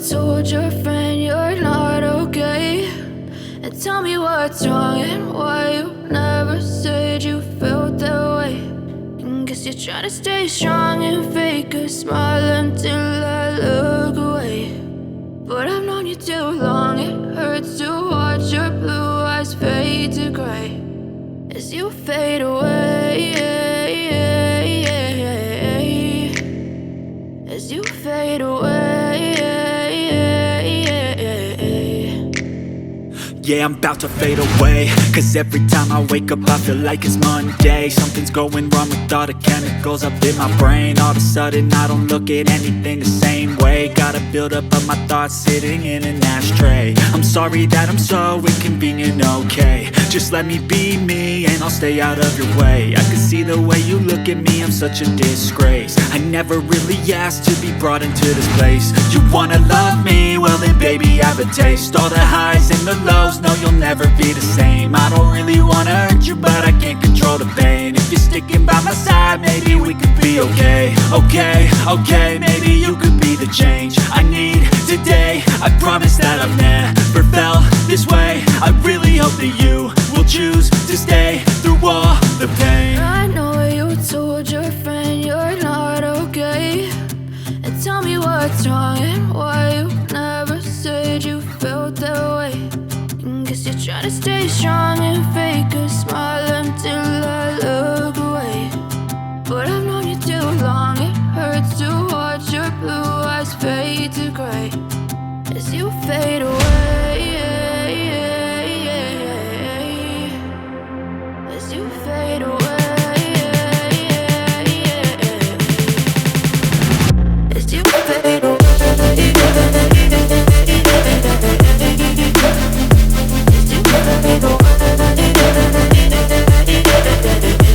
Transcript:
told your friend you're not okay, and tell me what's wrong and why you never said you felt that way. And guess you're trying to stay strong and fake a smile until I look away. But I've known you too long, it hurts to watch your blue eyes fade to gray as you fade away, as you fade away. Yeah, I'm about to fade away, cause every time I wake up I feel like it's Monday. Something's going wrong with all the chemicals up in my brain. All of a sudden I don't look at anything the same way. Gotta build up of my thoughts sitting in an ashtray. I'm sorry that I'm so inconvenient, okay. Just let me be me and I'll stay out of your way. I can see the way you look at me, I'm such a disgrace. I never really asked to be brought into this place. You wanna love me? Well then baby I have a taste. All the highs and the lows, no you'll never be the same. I don't really wanna hurt you but I can't control the pain. If you're sticking by my side maybe we could be okay. Okay, maybe you could be the change I need today. I promise that I've never felt this way. I really hope that you will choose to stay through all the pain. I know you told your friend you're not okay, and tell me what's wrong and why you never said you felt that way. And guess you're trying to stay strong and fake a smile until I look away. But I've known you too long, it hurts to watch your blue eyes fade to gray as you fade away.